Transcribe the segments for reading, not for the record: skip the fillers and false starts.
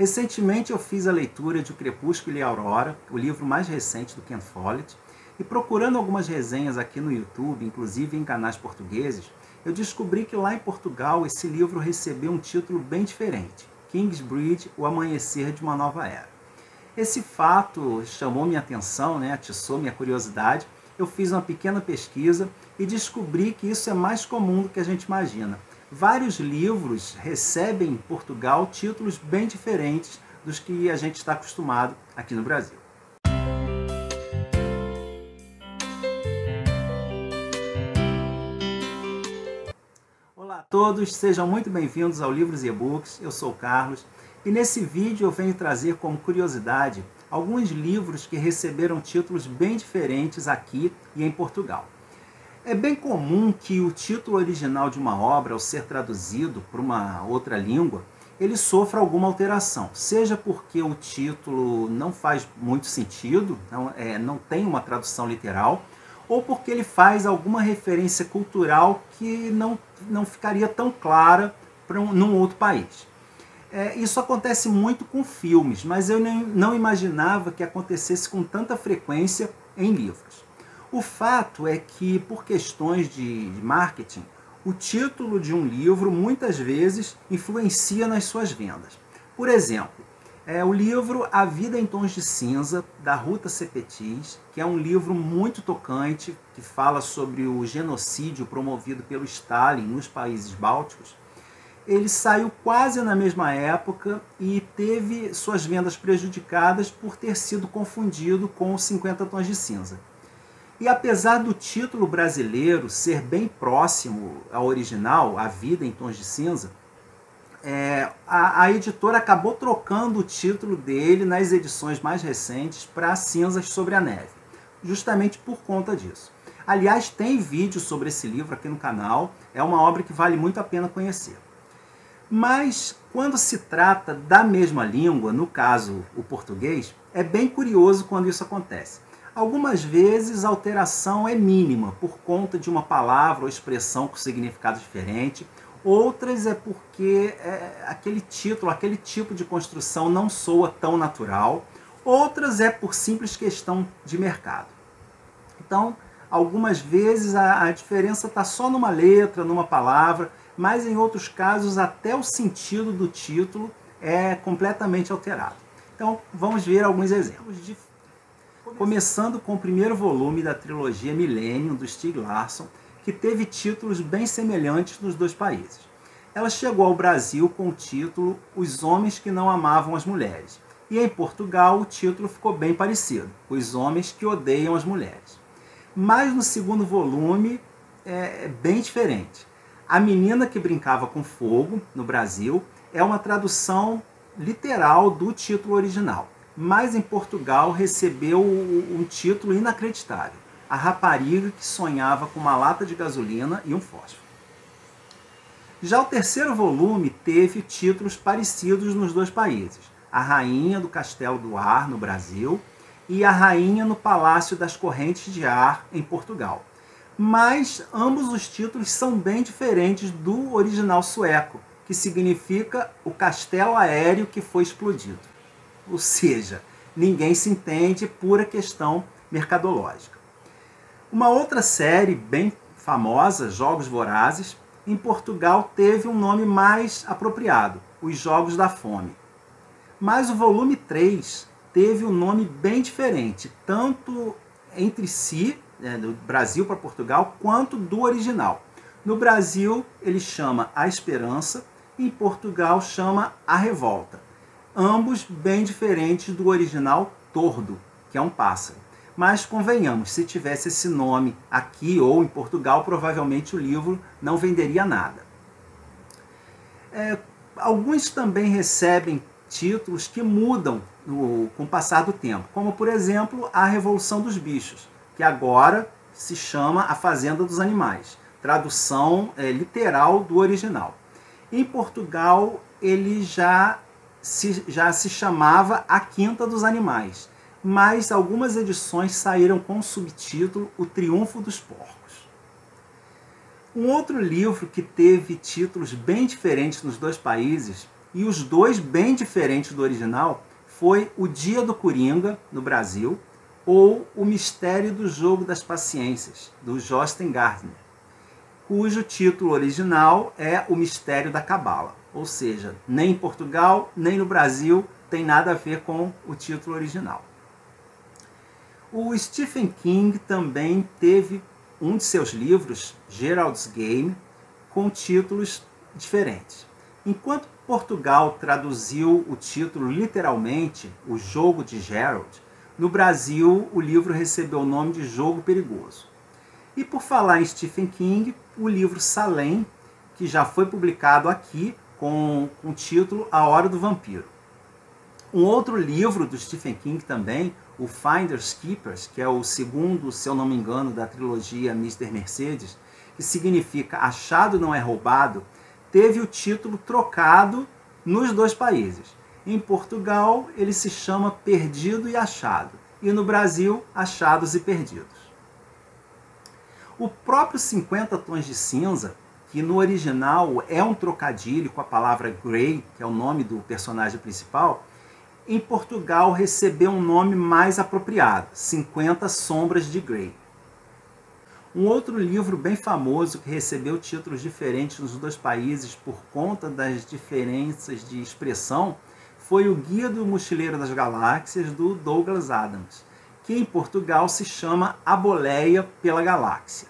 Recentemente eu fiz a leitura de O Crepúsculo e a Aurora, o livro mais recente do Ken Follett, e procurando algumas resenhas aqui no YouTube, inclusive em canais portugueses, eu descobri que lá em Portugal esse livro recebeu um título bem diferente, Kingsbridge, O Amanhecer de uma Nova Era. Esse fato chamou minha atenção, atiçou minha curiosidade. Eu fiz uma pequena pesquisa e descobri que isso é mais comum do que a gente imagina. Vários livros recebem em Portugal títulos bem diferentes dos que a gente está acostumado aqui no Brasil. Olá a todos, sejam muito bem-vindos ao Livros e E-Books. Eu sou o Carlos e nesse vídeo eu venho trazer como curiosidade alguns livros que receberam títulos bem diferentes aqui e em Portugal. É bem comum que o título original de uma obra, ao ser traduzido para uma outra língua, ele sofra alguma alteração, seja porque o título não faz muito sentido, não tem uma tradução literal, ou porque ele faz alguma referência cultural que não ficaria tão clara num outro país. Isso acontece muito com filmes, mas eu não imaginava que acontecesse com tanta frequência em livros. O fato é que, por questões de marketing, o título de um livro muitas vezes influencia nas suas vendas. Por exemplo, o livro A Vida em Tons de Cinza, da Ruta Sepetys, que é um livro muito tocante, que fala sobre o genocídio promovido pelo Stalin nos países bálticos. Ele saiu quase na mesma época e teve suas vendas prejudicadas por ter sido confundido com os 50 Tons de Cinza. E apesar do título brasileiro ser bem próximo ao original, A Vida em Tons de Cinza, a editora acabou trocando o título dele nas edições mais recentes para Cinzas sobre a Neve, justamente por conta disso. Aliás, tem vídeo sobre esse livro aqui no canal, é uma obra que vale muito a pena conhecer. Mas, quando se trata da mesma língua, no caso o português, é bem curioso quando isso acontece. Algumas vezes a alteração é mínima, por conta de uma palavra ou expressão com significado diferente. Outras é porque aquele título, aquele tipo de construção não soa tão natural. Outras é por simples questão de mercado. Então, algumas vezes a diferença está só numa letra, numa palavra, mas em outros casos até o sentido do título é completamente alterado. Então, vamos ver alguns exemplos. Começando com o primeiro volume da trilogia Millennium, do Stieg Larsson, que teve títulos bem semelhantes nos dois países. Ela chegou ao Brasil com o título Os Homens que Não Amavam as Mulheres. E em Portugal o título ficou bem parecido, Os Homens que Odeiam as Mulheres. Mas no segundo volume é bem diferente. A Menina que Brincava com Fogo, no Brasil, é uma tradução literal do título original. Mas em Portugal recebeu um título inacreditável. A Rapariga que Sonhava com uma Lata de Gasolina e um Fósforo. Já o terceiro volume teve títulos parecidos nos dois países. A Rainha do Castelo do Ar, no Brasil, e A Rainha no Palácio das Correntes de Ar, em Portugal. Mas ambos os títulos são bem diferentes do original sueco, que significa o castelo aéreo que foi explodido. Ou seja, ninguém se entende, pura questão mercadológica. Uma outra série bem famosa, Jogos Vorazes, em Portugal teve um nome mais apropriado, Os Jogos da Fome. Mas o volume 3 teve um nome bem diferente, tanto entre si, do Brasil para Portugal, quanto do original. No Brasil ele chama A Esperança, e em Portugal chama A Revolta. Ambos bem diferentes do original Tordo, que é um pássaro. Mas convenhamos, se tivesse esse nome aqui ou em Portugal, provavelmente o livro não venderia nada. Alguns também recebem títulos que mudam com o passar do tempo, como por exemplo A Revolução dos Bichos, que agora se chama A Fazenda dos Animais, tradução literal do original. Em Portugal ele já se chamava A Quinta dos Animais, mas algumas edições saíram com o subtítulo O Triunfo dos Porcos. Um outro livro que teve títulos bem diferentes nos dois países e os dois bem diferentes do original, foi O Dia do Coringa, no Brasil, ou O Mistério do Jogo das Paciências, do Jostein Gaarder, cujo título original é O Mistério da Cabala. Ou seja, nem em Portugal, nem no Brasil tem nada a ver com o título original. O Stephen King também teve um de seus livros, Gerald's Game, com títulos diferentes. Enquanto Portugal traduziu o título literalmente, O Jogo de Gerald, no Brasil o livro recebeu o nome de Jogo Perigoso. E por falar em Stephen King, o livro Salem, que já foi publicado aqui com o título A Hora do Vampiro. Um outro livro do Stephen King também, o Finders Keepers, que é o segundo, se eu não me engano, da trilogia Mr. Mercedes, que significa Achado Não É Roubado, teve o título trocado nos dois países. Em Portugal, ele se chama Perdido e Achado, e no Brasil, Achados e Perdidos. O próprio 50 Tons de Cinza, que no original é um trocadilho com a palavra Grey, que é o nome do personagem principal, em Portugal recebeu um nome mais apropriado, 50 Sombras de Grey. Um outro livro bem famoso que recebeu títulos diferentes nos dois países por conta das diferenças de expressão foi o Guia do Mochileiro das Galáxias, do Douglas Adams, que em Portugal se chama A Boleia pela Galáxia,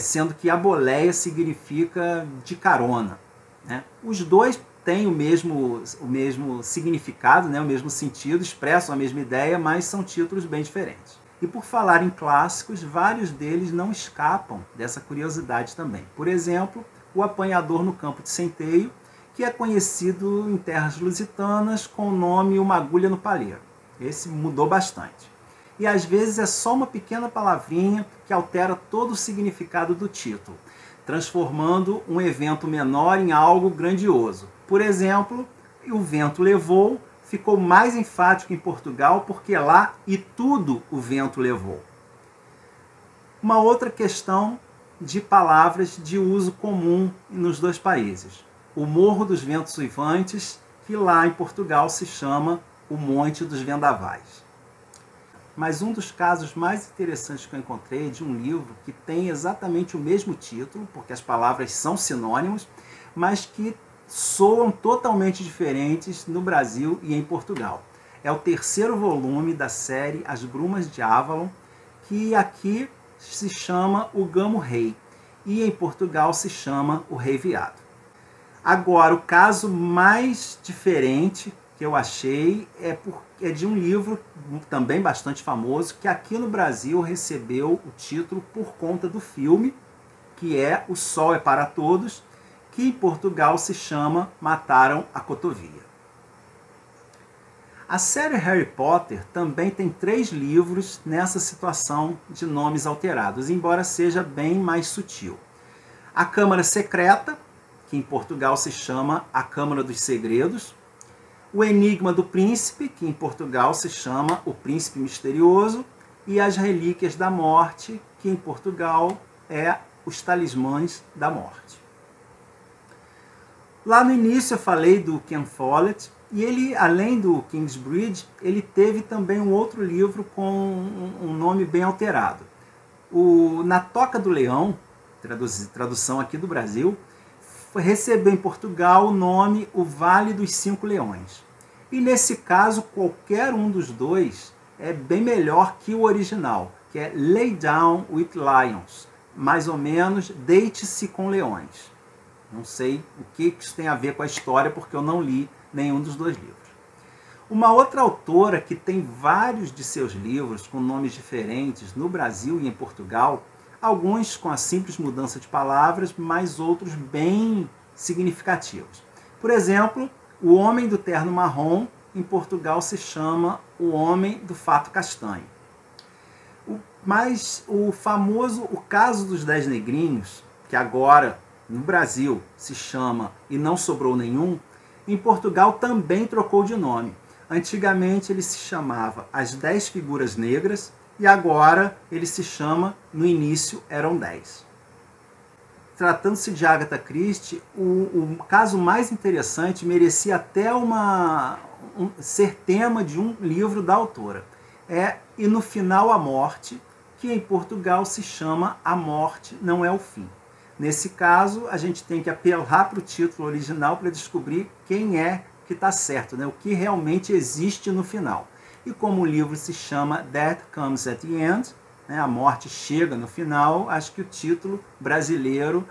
sendo que a boleia significa de carona, né? Os dois têm o mesmo significado, né? O mesmo sentido, expressam a mesma ideia, mas são títulos bem diferentes. E por falar em clássicos, vários deles não escapam dessa curiosidade também. Por exemplo, O Apanhador no Campo de Centeio, que é conhecido em terras lusitanas com o nome Uma Agulha no Palheiro. Esse mudou bastante. E às vezes é só uma pequena palavrinha que altera todo o significado do título, transformando um evento menor em algo grandioso. Por exemplo, O Vento Levou ficou mais enfático em Portugal porque lá e tudo o vento levou. Uma outra questão de palavras de uso comum nos dois países. O Morro dos Ventos Uivantes, que lá em Portugal se chama o Monte dos Vendavais. Mas um dos casos mais interessantes que eu encontrei é de um livro que tem exatamente o mesmo título, porque as palavras são sinônimos, mas que soam totalmente diferentes no Brasil e em Portugal. É o terceiro volume da série As Brumas de Avalon, que aqui se chama O Gamo Rei e em Portugal se chama O Rei Veado. Agora, o caso mais diferente que eu achei é de um livro também bastante famoso, que aqui no Brasil recebeu o título por conta do filme, que é O Sol é para Todos, que em Portugal se chama Mataram a Cotovia. A série Harry Potter também tem 3 livros nessa situação de nomes alterados, embora seja bem mais sutil. A Câmara Secreta, que em Portugal se chama A Câmara dos Segredos. O Enigma do Príncipe, que em Portugal se chama O Príncipe Misterioso. E As Relíquias da Morte, que em Portugal é Os Talismãs da Morte. Lá no início eu falei do Ken Follett, e ele, além do Kingsbridge, ele teve também um outro livro com um nome bem alterado. Na Toca do Leão, tradução aqui do Brasil, recebeu em Portugal o nome O Vale dos Cinco Leões. E nesse caso, qualquer um dos dois é bem melhor que o original, que é Lay Down with Lions, mais ou menos Deite-se com Leões. Não sei o que isso tem a ver com a história, porque eu não li nenhum dos dois livros. Uma outra autora que tem vários de seus livros com nomes diferentes no Brasil e em Portugal, alguns com a simples mudança de palavras, mas outros bem significativos. Por exemplo, O Homem do Terno Marrom, em Portugal se chama O Homem do Fato Castanho. Mas o famoso O Caso dos 10 Negrinhos, que agora no Brasil se chama E Não Sobrou Nenhum, em Portugal também trocou de nome. Antigamente ele se chamava As 10 Figuras Negras e agora ele se chama No Início Eram 10. tratando-se de Agatha Christie, o caso mais interessante merecia até ser tema de um livro da autora. E no final a morte, que em Portugal se chama A Morte Não é o Fim. Nesse caso, a gente tem que apelar para o título original para descobrir quem é que está certo, né? O que realmente existe no final. E como o livro se chama Death Comes at the End, né? A morte chega no final, acho que o título brasileiro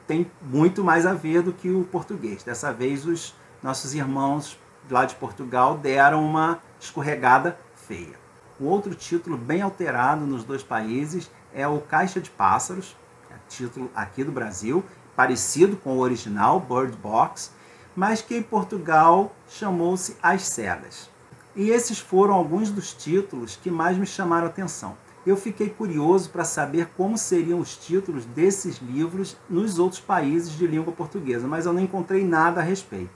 tem muito mais a ver do que o português. Dessa vez, os nossos irmãos lá de Portugal deram uma escorregada feia. O outro título bem alterado nos dois países é o Caixa de Pássaros, título aqui do Brasil, parecido com o original, Bird Box, mas que em Portugal chamou-se As Cegas. E esses foram alguns dos títulos que mais me chamaram a atenção. Eu fiquei curioso para saber como seriam os títulos desses livros nos outros países de língua portuguesa, mas eu não encontrei nada a respeito.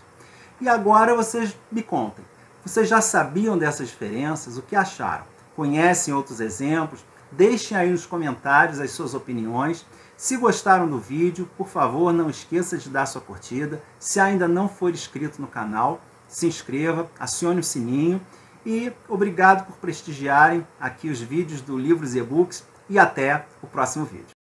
E agora vocês me contem. Vocês já sabiam dessas diferenças? O que acharam? Conhecem outros exemplos? Deixem aí nos comentários as suas opiniões. Se gostaram do vídeo, por favor, não esqueça de dar sua curtida. Se ainda não for inscrito no canal, se inscreva, acione o sininho. E obrigado por prestigiarem aqui os vídeos do Livros e E-Books. E até o próximo vídeo.